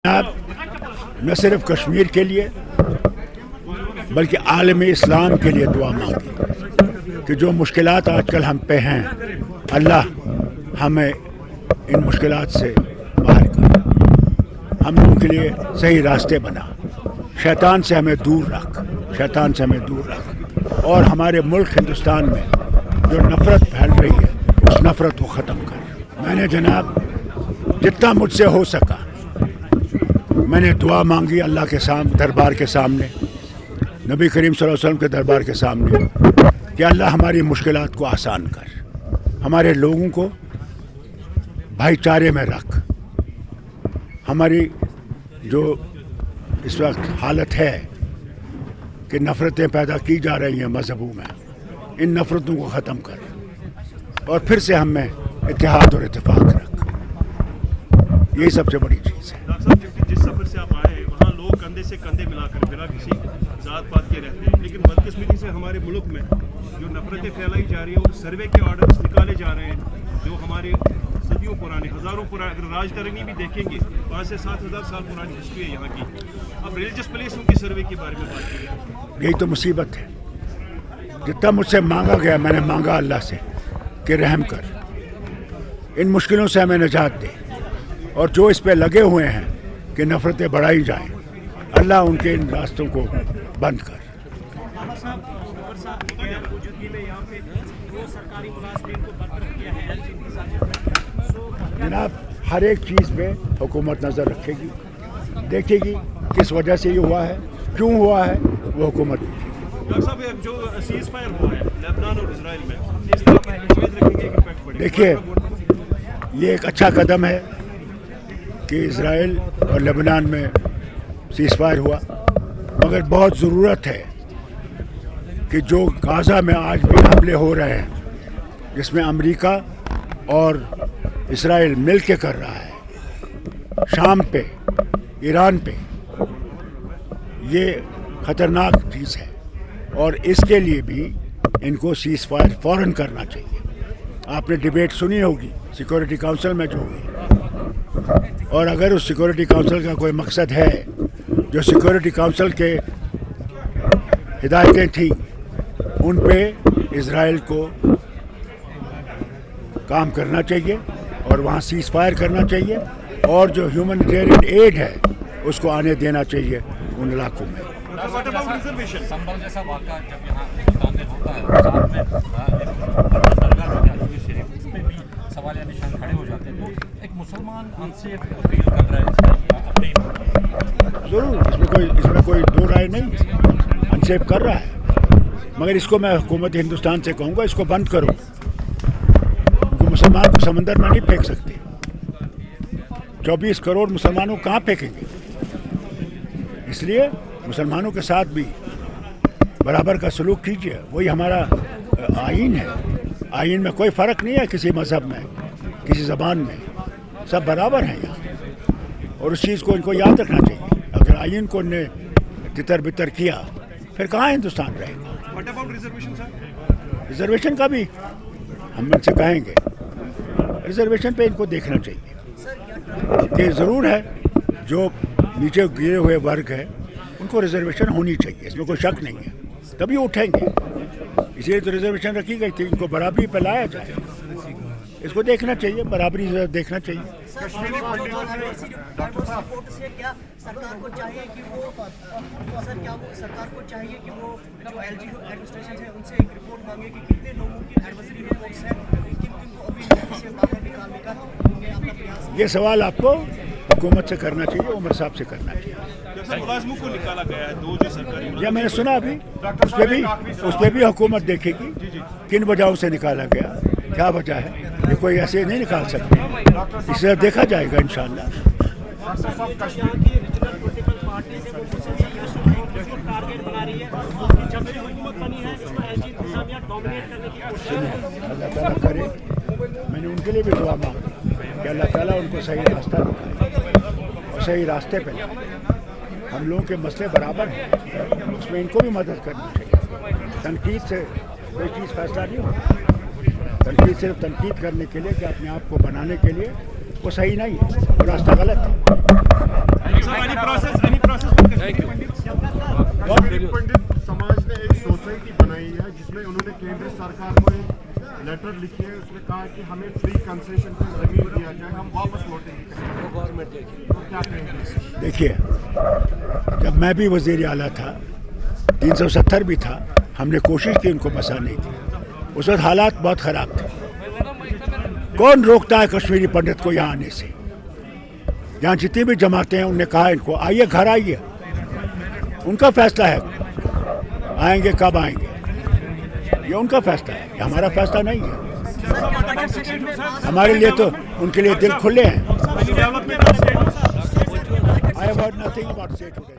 आप न सिर्फ कश्मीर के लिए बल्कि आलम इस्लाम के लिए दुआ मांगी कि जो मुश्किलात आजकल हम पे हैं, अल्लाह हमें इन मुश्किलात से बाहर कर, हम लोगों के लिए सही रास्ते बना, शैतान से हमें दूर रख, शैतान से हमें दूर रख और हमारे मुल्क हिंदुस्तान में जो नफ़रत फैल रही है उस नफ़रत को ख़त्म कर। मैंने जनाब जितना मुझसे हो सका मैंने दुआ मांगी अल्लाह के दरबार के सामने, नबी करीम सल्लल्लाहु अलैहि वसल्लम के दरबार के सामने कि अल्लाह हमारी मुश्किलात को आसान कर, हमारे लोगों को भाईचारे में रख। हमारी जो इस वक्त हालत है कि नफ़रतें पैदा की जा रही हैं मज़हबों में, इन नफ़रतों को ख़त्म कर और फिर से हम में इत्तेहाद और इत्तेफाक रख। यही सबसे बड़ी चीज़ है। जिस सफर से आप आए वहाँ लोग कंधे से कंधे मिलाकर बिना किसी जात पात के रहते हैं, लेकिन बदकिस्मती से हमारे मुल्क में जो नफरतें फैलाई जा रही हैं और सर्वे के ऑर्डर्स निकाले जा रहे हैं जो हमारे सदियों पुराने, हज़ारों पुराने, अगर राजतरंगी भी देखेंगे 5 से 7 हज़ार साल पुरानी हिस्ट्री है यहाँ की। अब रिलीजियस प्लेसों की सर्वे के बारे में बात करें। यही तो मुसीबत है। जितना मुझसे मांगा गया मैंने मांगा अल्लाह से कि रहम कर, इन मुश्किलों से हमें निजात दे और जो इस पे लगे हुए हैं कि नफ़रतें बढ़ाई जाएं, अल्लाह उनके इन रास्तों को बंद कर। जनाब हर एक चीज़ पे हुकूमत नज़र रखेगी, देखेगी किस वजह से ये हुआ है, क्यों हुआ है, वो हुकूमत डॉक्टर साहब जो सीज़ फायर हुआ है लेबनान और इजराइल में, इस तरह का उम्मीद रखेंगे कि इम्पैक्ट पड़ेगा। देखिए ये एक अच्छा कदम है कि इजराइल और लेबनान में सीज़ फायर हुआ, मगर बहुत ज़रूरत है कि जो गाज़ा में आज भी हमले हो रहे हैं जिसमें अमेरिका और इजराइल मिल के कर रहा है, शाम पे, ईरान पे, ये ख़तरनाक चीज़ है और इसके लिए भी इनको सीज़ फायर फ़ौरन करना चाहिए। आपने डिबेट सुनी होगी सिक्योरिटी काउंसिल में जो हुई, और अगर उस सिक्योरिटी काउंसिल का कोई मकसद है, जो सिक्योरिटी काउंसिल के हिदायतें थी उन पे इजराइल को काम करना चाहिए और वहाँ सीज़ फायर करना चाहिए और जो ह्यूमनिटेरियन एड है उसको आने देना चाहिए उन इलाकों में। संभल जैसा वाक़ा जब यहाँ हिंदुस्तान में होता है, साथ में उस पर भी सवाल या निशान खड़े हो जाते हैं, तो एक मुसलमान अनसेफ फील कर रहा है अपने। ज़रूर इसमें कोई दो राय नहीं, अनसेफ कर रहा है, मगर इसको मैं हुकूमत हिंदुस्तान से कहूँगा इसको बंद करो, क्योंकि मुसलमान को समंदर में नहीं फेंक सकते। 24 करोड़ मुसलमानों को कहाँ फेंकेंगे? इसलिए मुसलमानों के साथ भी बराबर का सलूक कीजिए, वही हमारा आईन है। आईन में कोई फ़र्क नहीं है किसी मज़हब में, किसी ज़बान में, सब बराबर हैं यहाँ और उस चीज़ को इनको याद रखना चाहिए। अगर आईन को इनने तितर बितर किया फिर कहाँ हिंदुस्तान रहेगा। रिजर्वेशन का भी हम इनसे कहेंगे, रिजर्वेशन पे इनको देखना चाहिए कि ज़रूर है जो नीचे गिरे हुए वर्ग है उनको रिजर्वेशन होनी चाहिए, इसमें कोई शक नहीं है, तभी उठेंगे। इसलिए तो रिजर्वेशन रखी गई थी, इनको बराबरी पर लाया जाए, इसको देखना चाहिए, बराबरी देखना चाहिए। सरकार को चाहिए कि वो जो एलजी एडमिनिस्ट्रेशन है उनसे एक रिपोर्ट मांगे कि कितने लोगों की एडवर्सरी रिपोर्ट्स हैं, किनको अभी से बाहर निकालने का अपना प्रयास। ये सवाल आपको हुकूमत से करना चाहिए, उमर साहब से करना चाहिए। मुलाजिमों को निकाला गया है, 2 जो सरकारी, या मैंने सुना अभी उस पर भी हुकूमत देखेगी किन वजहों से निकाला गया, क्या वजह है, ये कोई ऐसे नहीं निकाल सकते, इसे देखा जाएगा इंशाअल्लाह। अल्लाह ताला करे, मैंने उनके लिए भी दुआ मांगी कि अल्लाह ताला उनको सही रास्ता दिखाए और सही रास्ते पे लाए। हम लोगों के मसले बराबर हैं, उसमें इनको भी मदद करनी चाहिए। तनकीद से कोई चीज़ फैसला नहीं होता, तनकीद सिर्फ तनकीद करने के लिए कि अपने आप को बनाने के लिए, वो सही नहीं है, वो रास्ता गलत है। कश्मीरी पंडित समाज ने एक सोसाइटी बनाई है जिसमें उन्होंने केंद्र सरकार को एक लेटर लिखी है, उसमें कहा कि हमें फ्री कंसेशन पर जमीन दिया जाए, हम वापस लौटेंगे। वो गवर्नमेंट तो क्या कहेंगे? देखिए, जब मैं भी वज़ीर आला था, 370 भी था, हमने कोशिश की उनको बसाने की। उस वक्त हालात बहुत ख़राब थे। कौन रोकता है कश्मीरी पंडित को यहाँ आने से? यहाँ जितनी भी जमातें हैं उनने कहा इनको आइए, घर आइए, उनका फैसला है, आएंगे कब आएंगे, ये उनका फैसला है, ये हमारा फैसला नहीं है। हमारे लिए तो उनके लिए दिल खुले हैं। I have heard nothing about say today.